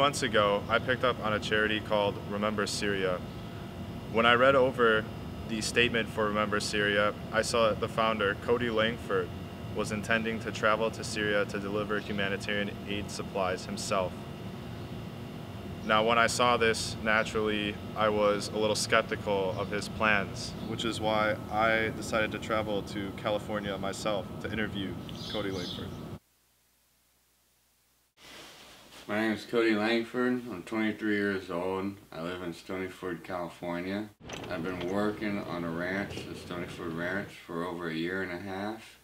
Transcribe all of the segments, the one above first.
months ago, I picked up on a charity called Remember Syria. When I read over the statement for Remember Syria, I saw that the founder, Cody Langford, was intending to travel to Syria to deliver humanitarian aid supplies himself. Now, when I saw this, naturally, I was a little skeptical of his plans, which is why I decided to travel to California myself to interview Cody Langford. My name is Cody Langford. I'm 23 years old. I live in Stonyford, California. I've been working on a ranch, the Stonyford Ranch, for over a year and a half.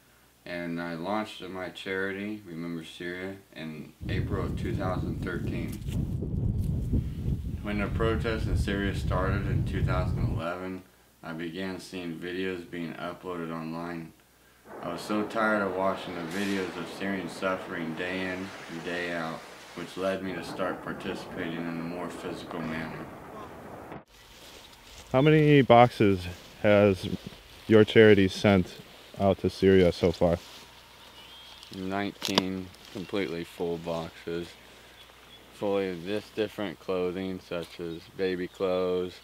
And I launched my charity, Remember Syria, in April of 2013. When the protests in Syria started in 2011, I began seeing videos being uploaded online. I was so tired of watching the videos of Syrian suffering day in and day out, which led me to start participating in a more physical manner. How many boxes has your charity sent out to Syria so far? 19 completely full boxes, fully of this different clothing, such as baby clothes,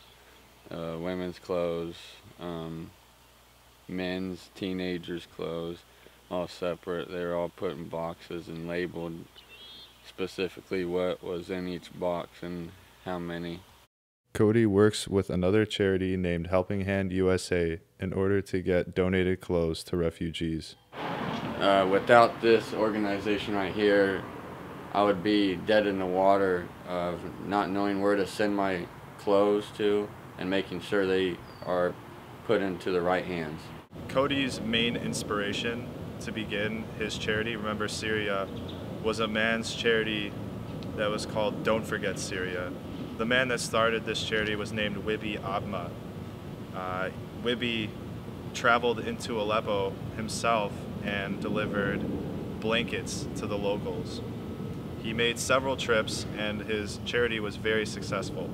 women's clothes, men's, teenagers' clothes, all separate. They were all put in boxes and labeled specifically what was in each box and how many. Cody works with another charity named Helping Hand USA in order to get donated clothes to refugees. Without this organization right here, I would be dead in the water of not knowing where to send my clothes to and making sure they are put into the right hands. Cody's main inspiration to begin his charity, Remember Syria, was a man's charity that was called Don't Forget Syria. The man that started this charity was named Wibby Abma. Wibby traveled into Aleppo himself and delivered blankets to the locals. He made several trips and his charity was very successful.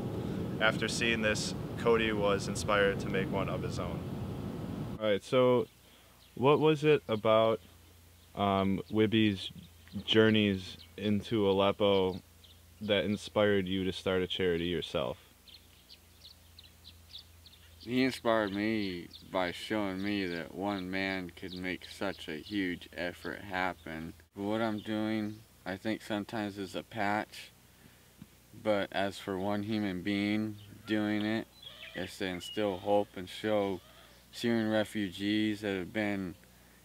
After seeing this, Cody was inspired to make one of his own. All right, so what was it about Wibby's journeys into Aleppo that inspired you to start a charity yourself? He inspired me by showing me that one man could make such a huge effort happen. What I'm doing, I think sometimes is a patch, but as for one human being doing it, it's to instill hope and show Syrian refugees that have been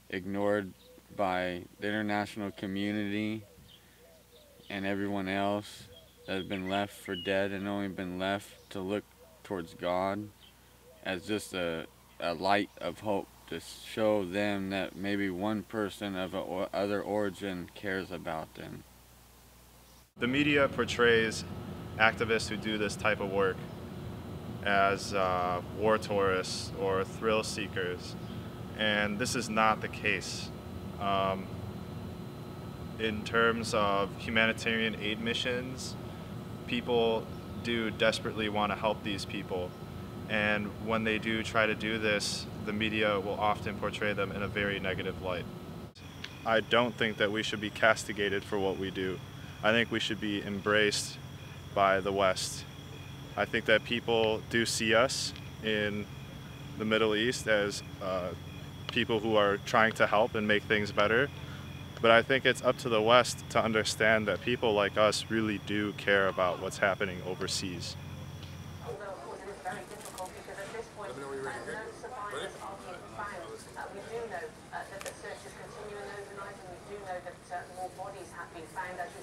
ignored by the international community and everyone else, that has been left for dead and only been left to look towards God as just a light of hope, to show them that maybe one person of other origin cares about them. The media portrays activists who do this type of work as war tourists or thrill seekers, and this is not the case. In terms of humanitarian aid missions, people do desperately want to help these people, and when they do try to do this, the media will often portray them in a very negative light. I don't think that we should be castigated for what we do. I think we should be embraced by the West. I think that people do see us in the Middle East as people who are trying to help and make things better. But I think it's up to the West to understand that people like us really do care about what's happening overseas. Although, of course, it is very difficult because at this point, no survivors are being found. We do know that the search is continuing overnight, and we do know that more bodies have been found, as you